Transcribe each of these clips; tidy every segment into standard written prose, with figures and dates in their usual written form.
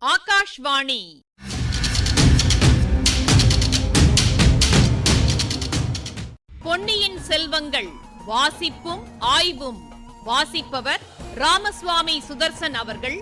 ஆகாஷ்வாணி. பொன்னியின் செல்வங்கள் வாசிப்பும் ஆய்வும். வாசிப்பவர் ராமசுவாமி சுதர்சன் அவர்கள்.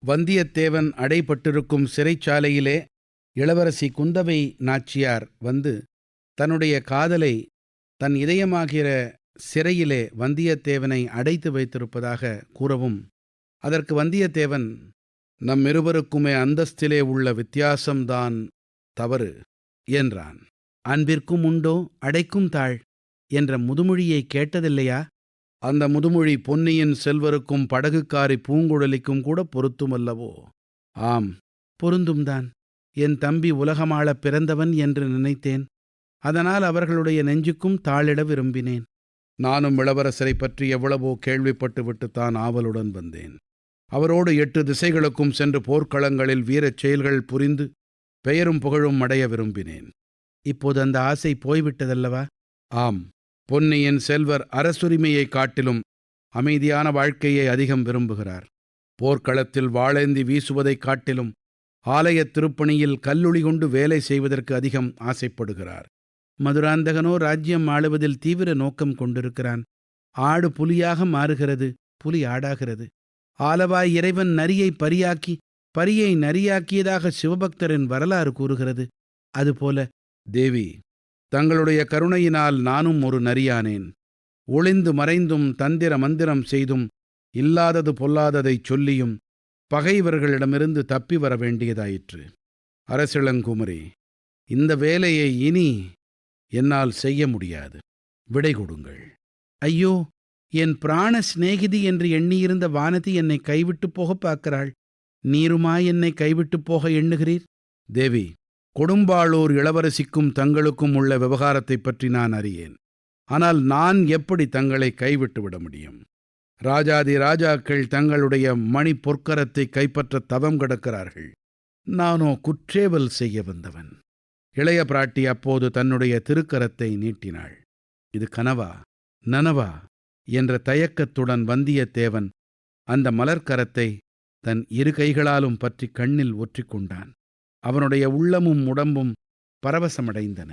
வந்தியத்தேவன் அடைபட்டிருக்கும் சிறைச்சாலையிலே இளவரசி குந்தவை நாச்சியார் வந்து தன்னுடைய காதலை தன் இதயமாகிற சிறையிலே வந்தியத்தேவனை அடைத்து வைத்திருப்பதாக கூறவும், அதற்கு வந்தியத்தேவன், நம்மிருவருக்குமே அந்தஸ்திலே உள்ள வித்தியாசம்தான் தவறு என்றான். அன்பிற்கும் உண்டோ அடைக்கும் தாழ் என்ற முதுமொழியை கேட்டதில்லையா? அந்த முதுமொழி பொன்னியின் செல்வருக்கும் படகுக்காரி பூங்குழலிக்கும் கூட பொருத்துமல்லவோ? ஆம், பொருந்தும்தான். என் தம்பி உலகமாளப் பிறந்தவன் என்று நினைத்தேன். அதனால் அவர்களுடைய நெஞ்சுக்கும் தாளிட விரும்பினேன். நானும் இளவரசரை பற்றி எவ்வளவோ கேள்விப்பட்டுவிட்டுத்தான் ஆவலுடன் வந்தேன். அவரோடு 8 திசைகளுக்கும் சென்று போர்க்களங்களில் வீரச் செயல்கள் புரிந்து பெயரும் புகழும் அடைய விரும்பினேன். இப்போது அந்த ஆசை போய்விட்டதல்லவா? ஆம், பொன்னியின் செல்வர் அரசுரிமையைக் காட்டிலும் அமைதியான வாழ்க்கையை அதிகம் விரும்புகிறார். போர்க்களத்தில் வாளேந்தி வீசுவதைக் காட்டிலும் ஆலயத் திருப்பணியில் கல்லுளி கொண்டு வேலை செய்வதற்கு அதிகம் ஆசைப்படுகிறார். மதுராந்தகனோ ராஜ்யம் ஆளுவதில் தீவிர நோக்கம் கொண்டிருக்கிறான். ஆடு புலியாக மாறுகிறது, புலி ஆடாகிறது. ஆலவாய் இறைவன் நரியை பரியாக்கி, பரியை நரியாக்கியதாக சிவபக்தரின் வரலாறு கூறுகிறது. அதுபோல, தேவி, தங்களுடைய கருணையினால் நானும் ஒரு நரியானேன். ஒளிந்து மறைந்தும் தந்திர மந்திரம் செய்தும் இல்லாதது பொல்லாததைச் சொல்லியும் பகைவர்களிடமிருந்து தப்பி வர வேண்டியதாயிற்று. அரசிளங்குமரி, இந்த வேலையை இனி என்னால் செய்ய முடியாது. விடை கொடுங்கள். ஐயோ, என் பிராண சிநேகிதி என்று எண்ணியிருந்த வானதி என்னை கைவிட்டு போக பார்க்கிறாள். நீருமா என்னை கைவிட்டு போக எண்ணுகிறீர்? தேவி, கொடும்பாளூர் இளவரசிக்கும் தங்களுக்கும் உள்ள விவகாரத்தைப் பற்றி நான் அறியேன். ஆனால் நான் எப்படி தங்களை கைவிட்டு விட முடியும்? ராஜாதி ராஜாக்கள் தங்களுடைய மணி பொற்கரத்தை கைப்பற்ற தவம் கிடக்கிறார்கள். நானோ குற்றேவல் செய்ய வந்தவன். இளைய பிராட்டி அப்போது தன்னுடைய திருக்கரத்தை நீட்டினாள். இது கனவா நனவா என்ற தயக்கத்துடன் வந்தியத்தேவன் அந்த மலர்க்கரத்தை தன் இரு கைகளாலும் பற்றி கண்ணில் ஒற்றிக்கொண்டான். அவனுடைய உள்ளமும் உடம்பும் பரவசமடைந்தன.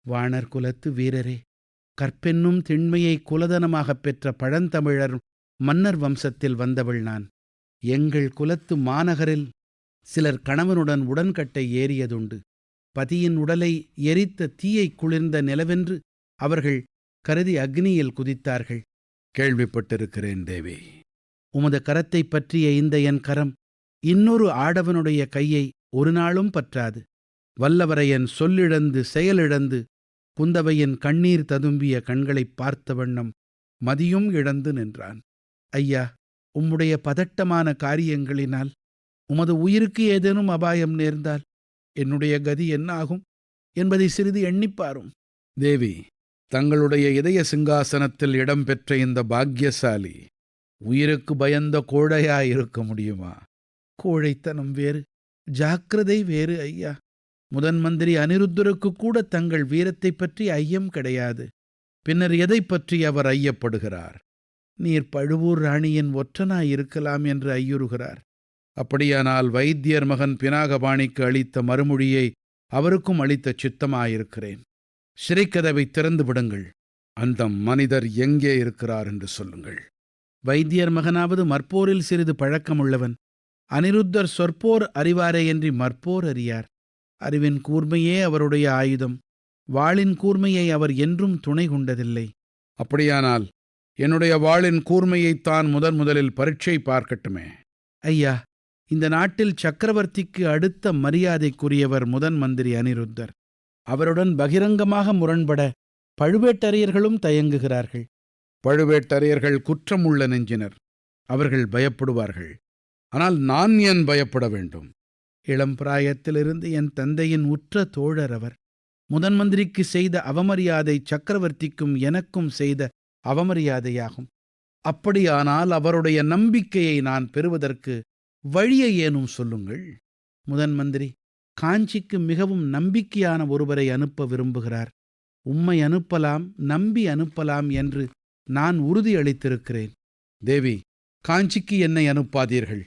வாணர் குலத்து வீரரே, கற்பென்னும் திண்மையை குலதனமாகப் பெற்ற பழந்தமிழர் மன்னர் வம்சத்தில் வந்தவள் நான். எங்கள் குலத்து மாநகரில் சிலர் கணவனுடன் உடன்கட்டை ஏறியதுண்டு. பதியின் உடலை எரித்த தீயை குளிர்ந்த நிலவென்று அவர்கள் கருதி அக்னியில் குதித்தார்கள். கேள்விப்பட்டிருக்கிறேன் தேவி. உமது கரத்தை பற்றிய இந்த என் கரம் இன்னொரு ஆடவனுடைய கையை ஒரு நாளும் பற்றாது. வல்லவரையன் சொல்லிழந்து செயலிழந்து குந்தவையின் கண்ணீர் ததும்பிய கண்களைப் பார்த்த வண்ணம் மதியும் இழந்து நின்றான். ஐயா, உம்முடைய பதட்டமான காரியங்களினால் உமது உயிருக்கு ஏதேனும் அபாயம் நேர்ந்தால் என்னுடைய கதி என்ன ஆகும் என்பதை சிறிது எண்ணிப்பாரும். தேவி, தங்களுடைய இதய சிங்காசனத்தில் இடம்பெற்ற இந்த பாக்கியசாலி உயிருக்கு பயந்த கோழையாயிருக்க முடியுமா? கோழைத்தனம் வேறு, ஜாக்கிரதை வேறு ஐயா. முதன் மந்திரி அனிருத்தருக்கு கூட தங்கள் வீரத்தை பற்றி ஐயம் கிடையாது. பின்னர் எதை பற்றி அவர் ஐயப்படுகிறார்? நீர் பழுவூர் ராணியின் ஒற்றனாயிருக்கலாம் என்று ஐயுறுகிறார். அப்படியானால் வைத்தியர் மகன் பினாகபாணிக்கு அளித்த மறுமொழியை அவருக்கும் அளித்த சித்தமாயிருக்கிறேன். சிறைக்கதவை திறந்து விடுங்கள். அந்த மனிதர் எங்கே இருக்கிறார் என்று சொல்லுங்கள். வைத்தியர் மகனாவது மற்போரில் சிறிது பழக்கமுள்ளவன். அனிருத்தர் சொற்போர் அறிவாரேயன்றி மற்போர் அறியார். அறிவின் கூர்மையே அவருடைய ஆயுதம். வாளின் கூர்மையை அவர் என்றும் துணை கொண்டதில்லை. அப்படியானால் என்னுடைய வாளின் கூர்மையைத்தான் முதலில் பரீட்சை பார்க்கட்டுமே. ஐயா, இந்த நாட்டில் சக்கரவர்த்திக்கு அடுத்த மரியாதைக்குரியவர் முதன் மந்திரி அனிருத்தர். அவருடன் பகிரங்கமாக முரண்பட பழுவேட்டரையர்களும் தயங்குகிறார்கள். பழுவேட்டரையர்கள் குற்றமுள்ள நெஞ்சினர். அவர்கள் பயப்படுவார்கள். ஆனால் நான் ஏன் பயப்பட வேண்டும்? இளம் பிராயத்திலிருந்து என் தந்தையின் உற்ற தோழர் அவர். முதன் மந்திரிக்கு செய்த அவமரியாதை சக்கரவர்த்திக்கும் எனக்கும் செய்த அவமரியாதையாகும். அப்படியானால் அவருடைய நம்பிக்கையை நான் பெறுவதற்கு வழியை ஏனும் சொல்லுங்கள். முதன் மந்திரி காஞ்சிக்கு மிகவும் நம்பிக்கையான ஒருவரை அனுப்ப விரும்புகிறார். உம்மை அனுப்பலாம், நம்பி அனுப்பலாம் என்று நான் உறுதி அளித்திருக்கிறேன். தேவி, காஞ்சிக்கு என்னை அனுப்பாதீர்கள்.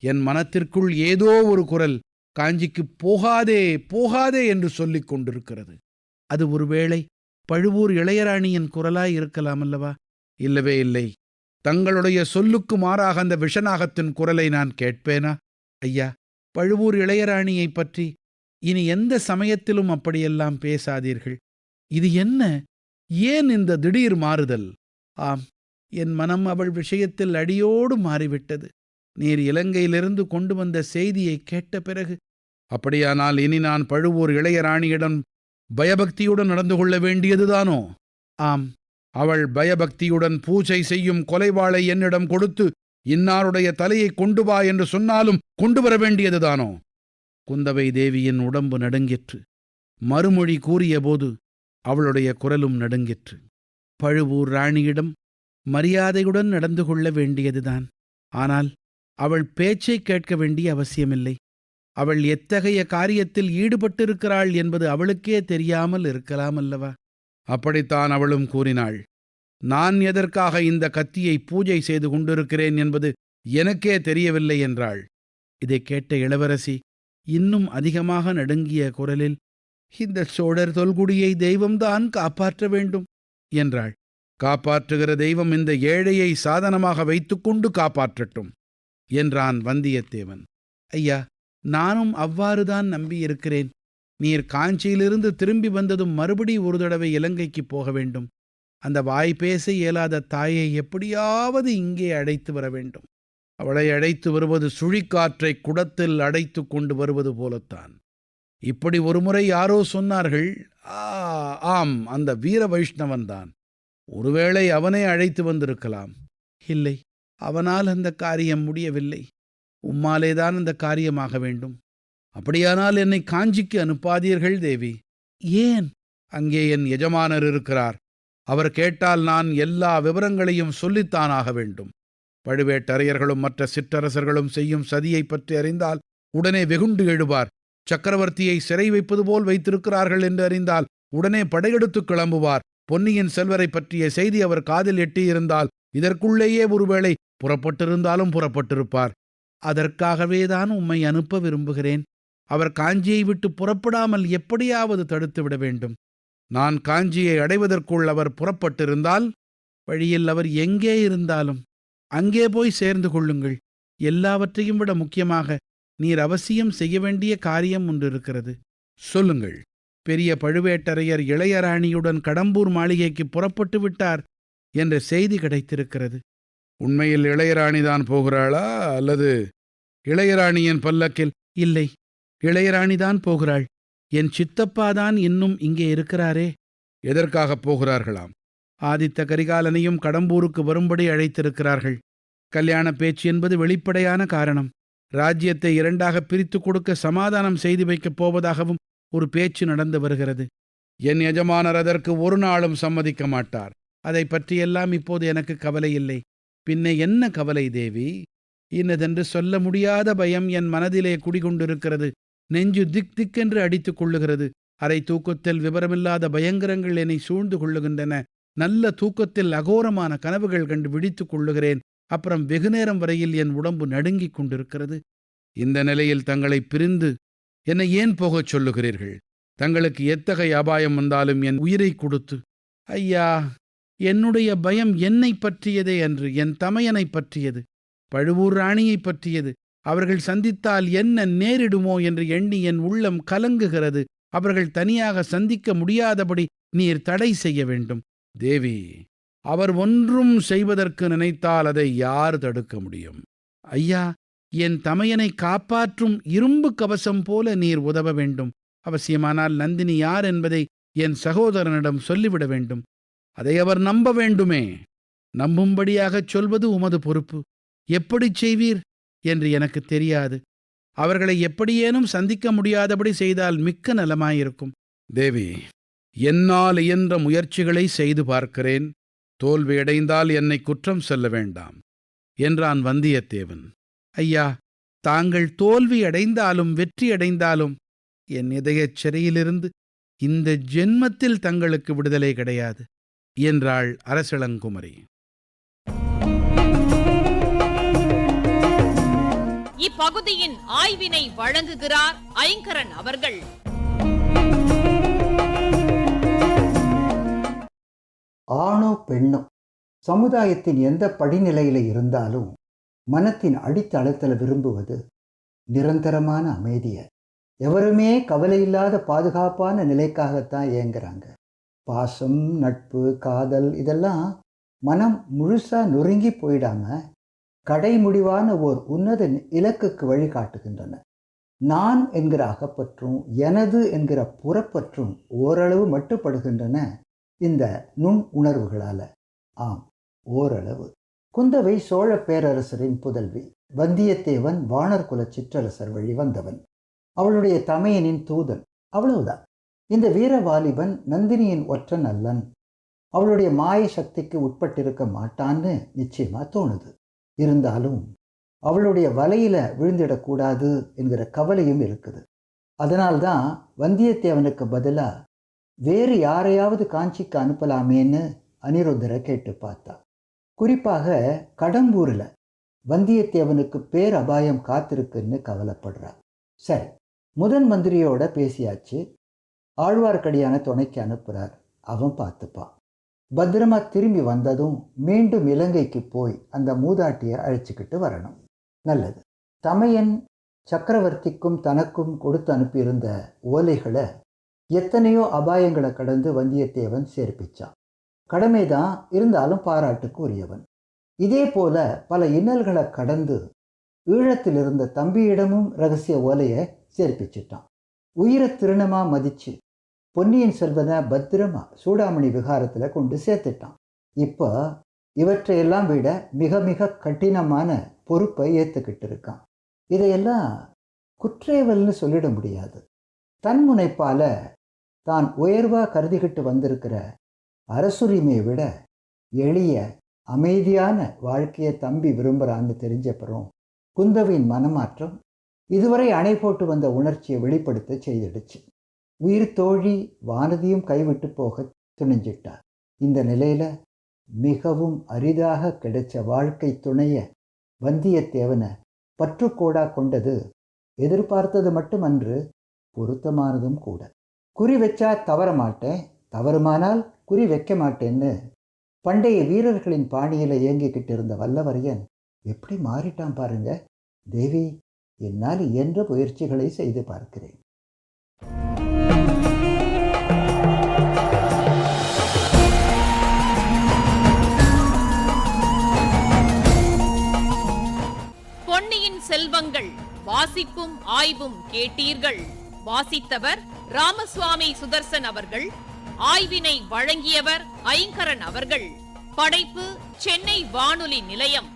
என் மனத்திற்குள் ஏதோ ஒரு குரல் காஞ்சிக்கு போகாதே போகாதே என்று சொல்லிக் கொண்டிருக்கிறது. அது ஒருவேளை பழுவூர் இளையராணியின் குரலாய் இருக்கலாம் அல்லவா? இல்லவே இல்லை. தங்களுடைய சொல்லுக்கு மாறாக அந்த விஷநாகத்தின் குரலை நான் கேட்பேனா? ஐயா, பழுவூர் இளையராணியைப் பற்றி இனி எந்த சமயத்திலும் அப்படியெல்லாம் பேசாதீர்கள். இது என்ன? ஏன் இந்த திடீர் மாறுதல்? ஆம், என் மனம் அவள் விஷயத்தில் அடியோடு மாறிவிட்டது. நீர் இலங்கையிலிருந்து கொண்டு வந்த செய்தியை கேட்ட பிறகு. அப்படியானால் இனி நான் பழுவூர் இளையராணியிடம் பயபக்தியுடன் நடந்து கொள்ள வேண்டியதுதானோ? ஆம், அவள் பயபக்தியுடன் பூஜை செய்யும் கொலைவாளை என்னிடம் கொடுத்து இன்னாருடைய தலையை கொண்டு வா என்று சொன்னாலும் கொண்டு வர வேண்டியதுதானோ? குந்தவை தேவியின் உடம்பு நடுங்கிற்று. மறுமொழி கூறியபோது அவளுடைய குரலும் நடுங்கிற்று. பழுவூர் ராணியிடம் மரியாதையுடன் நடந்து கொள்ள வேண்டியதுதான். ஆனால் அவள் பேச்சை கேட்க வேண்டிய அவசியமில்லை. அவள் எத்தகைய காரியத்தில் ஈடுபட்டிருக்கிறாள் என்பது அவளுக்கே தெரியாமல் இருக்கலாம் அல்லவா? அப்படித்தான் அவளும் கூறினாள். நான் எதற்காக இந்த கத்தியை பூஜை செய்து கொண்டிருக்கிறேன் என்பது எனக்கே தெரியவில்லை என்றாள். இதைக் கேட்ட இளவரசி இன்னும் அதிகமாக நடுங்கிய குரலில், இந்த சோழர் தொல்குடியை தெய்வம்தான் காப்பாற்ற வேண்டும் என்றாள். காப்பாற்றுகிற தெய்வம் இந்த ஏழையை சாதனமாக வைத்துக்கொண்டு காப்பாற்றட்டும் என்றான் வந்தியத்தேவன். ஐயா, நானும் அவ்வாறுதான் நம்பியிருக்கிறேன். நீர் காஞ்சியிலிருந்து திரும்பி வந்ததும் மறுபடி ஒரு தடவை இலங்கைக்கு போக வேண்டும். அந்த வாய் பேச இயலாத தாயை எப்படியாவது இங்கே அழைத்து வர வேண்டும். அவளை அழைத்து வருவது சுழிக்காற்றை குடத்தில் அடைத்து கொண்டு வருவது போலத்தான். இப்படி ஒருமுறை யாரோ சொன்னார்கள். ஆம், அந்த வீர வைஷ்ணவன்தான். ஒருவேளை அவனை அழைத்து வந்திருக்கலாம். இல்லை, அவனால் அந்த காரியம் முடியவில்லை. உம்மாலேதான் அந்த காரியமாக வேண்டும். அப்படியானால் என்னை காஞ்சிக்கு அனுப்பாதீர்கள் தேவி. ஏன்? அங்கே என் எஜமானர் இருக்கிறார். அவர் கேட்டால் நான் எல்லா விவரங்களையும் சொல்லித்தானாக வேண்டும். பழுவேட்டரையர்களும் மற்ற சிற்றரசர்களும் செய்யும் சதியை பற்றி அறிந்தால் உடனே வெகுண்டு எழுவார். சக்கரவர்த்தியை சிறை வைப்பது போல் வைத்திருக்கிறார்கள் என்று அறிந்தால் உடனே படையெடுத்து கிளம்புவார். பொன்னியின் செல்வரை பற்றிய செய்தி அவர் காதில் எட்டியிருந்தால் இதற்குள்ளேயே ஒருவேளை புறப்பட்டிருந்தாலும் புறப்பட்டிருப்பார். அதற்காகவேதான் உம்மை அனுப்ப விரும்புகிறேன். அவர் காஞ்சியை விட்டு புறப்படாமல் எப்படியாவது தடுத்துவிட வேண்டும். நான் காஞ்சியை அடைவதற்குள் அவர் புறப்பட்டிருந்தால் வழியில் அவர் எங்கே இருந்தாலும் அங்கே போய் சேர்ந்து கொள்ளுங்கள். எல்லாவற்றையும் விட முக்கியமாக நீர் அவசியம் செய்ய வேண்டிய காரியம் ஒன்று இருக்கிறது. சொல்லுங்கள். பெரிய பழுவேட்டரையர் இளையராணியுடன் கடம்பூர் மாளிகைக்கு புறப்பட்டு விட்டார் என்ற செய்தி கிடைத்திருக்கிறது. உண்மையில் இளையராணிதான் போகிறாளா, அல்லது இளையராணியின் பல்லக்கில்? இல்லை, இளையராணிதான் போகிறாள். என் சித்தப்பாதான் இன்னும் இங்கே இருக்கிறாரே. எதற்காகப் போகிறார்களாம்? ஆதித்த கரிகாலனையும் கடம்பூருக்கு வரும்படி அழைத்திருக்கிறார்கள். கல்யாண பேச்சு என்பது வெளிப்படையான காரணம். ராஜ்யத்தை இரண்டாக பிரித்து கொடுக்க சமாதானம் செய்து வைக்கப் போவதாகவும் ஒரு பேச்சு நடந்து வருகிறது. என் எஜமானர் அதற்கு ஒரு நாளும் சம்மதிக்க மாட்டார். அதை பற்றியெல்லாம் இப்போது எனக்கு கவலை இல்லை. பின்ன என்ன கவலை தேவி? இன்னதென்று சொல்ல முடியாத பயம் என் மனதிலே குடிகொண்டிருக்கிறது. நெஞ்சு திக் திக்கென்று அடித்துக் கொள்ளுகிறது. அரை தூக்கத்தில் விவரமில்லாத பயங்கரங்கள் என்னை சூழ்ந்து கொள்ளுகின்றன. நல்ல தூக்கத்தில் அகோரமான கனவுகள் கண்டு விழித்துக் கொள்ளுகிறேன். அப்புறம் வெகுநேரம் வரையில் என் உடம்பு நடுங்கிக் கொண்டிருக்கிறது. இந்த நிலையில் தங்களை பிரிந்து என்னை ஏன் போகச் சொல்லுகிறீர்கள்? தங்களுக்கு எத்தகைய அபாயம் வந்தாலும் என் உயிரை கொடுத்து. ஐயா, என்னுடைய பயம் என்னை பற்றியதே அன்று, என் தமையனை பற்றியது, பழுவூர் ராணியை பற்றியது. அவர்கள் சந்தித்தால் என்ன நேரிடுமோ என்று எண்ணி என் உள்ளம் கலங்குகிறது. அவர்கள் தனியாக சந்திக்க முடியாதபடி நீர் தடை செய்ய வேண்டும். தேவி, அவர் ஒன்றும் செய்வதற்கு நினைத்தால் அதை யார் தடுக்க முடியும்? ஐயா, என் தமையனை காப்பாற்றும் இரும்பு கவசம் போல நீர் உதவ வேண்டும். அவசியமானால் நந்தினி யார் என்பதை என் சகோதரனிடம் சொல்லிவிட வேண்டும். அதை அவர் நம்ப வேண்டுமே. நம்பும்படியாகச் சொல்வது உமது பொறுப்பு. எப்படிச் செய்வீர் என்று எனக்கு தெரியாது. அவர்களை எப்படியேனும் சந்திக்க முடியாதபடி செய்தால் மிக்க நலமாயிருக்கும். தேவி, என்னால் இயன்ற முயற்சிகளை செய்து பார்க்கிறேன். தோல்வியடைந்தால் என்னை குற்றம் சொல்ல வேண்டாம் என்றான் வந்தியத்தேவன். ஐயா, தாங்கள் தோல்வி அடைந்தாலும் வெற்றி அடைந்தாலும் என் இதயச் சிறையிலிருந்து இந்த ஜென்மத்தில் தங்களுக்கு விடுதலை கிடையாது என்றாள் அரசிளங்குமரி. இப்பகுதியின் ஆய்வினை வழங்குகிறார் ஐங்கரன் அவர்கள். ஆணோ பெண்ணோ சமுதாயத்தின் எந்த படிநிலையில இருந்தாலும் மனத்தின் அடித்தளத்தில் விரும்புவது நிரந்தரமான அமைதியை, எவருமே கவலையில்லாத பாதுகாப்பான நிலைக்காகத்தான் ஏங்குறாங்க. பாசம், நட்பு, காதல் இதெல்லாம் மனம் முழுசா நொறுங்கி போயிடாம கடைமுடிவான ஓர் உன்னத இலக்குக்கு வழிகாட்டுகின்றன. நான் என்கிற அகப்பற்றும் எனது என்கிற புறப்பற்றும் ஓரளவு மட்டுப்படுகின்றன இந்த நுண் உணர்வுகளால. ஆம், ஓரளவு. குந்தவை சோழ பேரரசரின் புதல்வி. வந்தியத்தேவன் வாணர்குல சிற்றரசர் வழி வந்தவன். அவளுடைய தமையனின் தூதன். அவ்வளவுதான். இந்த வீரவாலிபன் நந்தினியின் ஒற்றன் அல்லன். அவளுடைய மாய சக்திக்கு உட்பட்டிருக்க மாட்டான்னு நிச்சயமா தோணுது. இருந்தாலும் அவளுடைய வலையில விழுந்திடக்கூடாது என்கிற கவலையும் இருக்குது. அதனால்தான் வந்தியத்தேவனுக்கு பதிலா வேறு யாரையாவது காஞ்சிக்கு அனுப்பலாமேன்னு அனிருத்தரை கேட்டு பார்த்தா. குறிப்பாக கடம்பூரில் வந்தியத்தேவனுக்கு பேர் அபாயம் காத்திருக்குன்னு கவலைப்படுறா. சரி, முதன் மந்திரியோட பேசியாச்சு. ஆழ்வார்க்கடியான துணைக்கு அனுப்புகிறார். அவன் பார்த்துப்பான். பத்திரமா திரும்பி வந்ததும் மீண்டும் இலங்கைக்கு போய் அந்த மூதாட்டியை அழைச்சிக்கிட்டு வரணும். நல்லது. தமையன் சக்கரவர்த்திக்கும் தனக்கும் கொடுத்து அனுப்பியிருந்த ஓலைகளை எத்தனையோ அபாயங்களை கடந்து வந்தியத்தேவன் சேர்ப்பிச்சான். கடமைதான், இருந்தாலும் பாராட்டுக்கு உரியவன். இதே போல பல இன்னல்களை கடந்து ஈழத்தில் இருந்த தம்பியிடமும் ரகசிய ஓலையை சேர்ப்பிச்சிட்டான். உயிரை திருணமா மதிச்சு பொன்னியின் செல்வனை பத்திரமா சூடாமணி விகாரத்தில் கொண்டு சேர்த்துட்டான். இப்போ இவற்றையெல்லாம் விட மிக மிக கடினமான பொறுப்பை ஏற்றுக்கிட்டு இருக்கான். இதையெல்லாம் குற்றேவல்னு சொல்லிட முடியாது. தன்முனைப்பால தான் உயர்வா கருதிக்கிட்டு வந்திருக்கிற அரசுரிமையை விட எளிய அமைதியான வாழ்க்கையை தம்பி விரும்புகிறான்னு தெரிஞ்சப்பறம் குந்தவையின் மனமாற்றம் இதுவரை அணை போட்டு வந்த உணர்ச்சியை வெளிப்படுத்த செய்திடுச்சு. உயிர் தோழி வானதியும் கைவிட்டு போக துணிஞ்சிட்டார். இந்த நிலையில மிகவும் அரிதாக கிடைச்ச வாழ்க்கை துணைய வந்தியத்தேவனை பற்றுக்கோடா கொண்டது எதிர்பார்த்தது மட்டுமன்று, பொருத்தமானதும் கூட. குறி வச்சா தவற மாட்டேன், தவறுமானால் குறி வைக்க மாட்டேன்னு பண்டைய வீரர்களின் பாணியில் இயங்கிக்கிட்டு இருந்த வல்லவரையன் எப்படி மாறிட்டான் பாருங்க. தேவி, என்னால் இயன்ற முயற்சிகளை செய்து பார்க்கிறேன். பொன்னியின் செல்வங்கள் வாசிப்பும் ஆய்வும் கேட்டீர்கள். வாசித்தவர் ராமசுவாமி சுதர்சன் அவர்கள். ஆய்வினை வழங்கியவர் ஐங்கரன் அவர்கள். படைப்பு சென்னை வானொலி நிலையம்.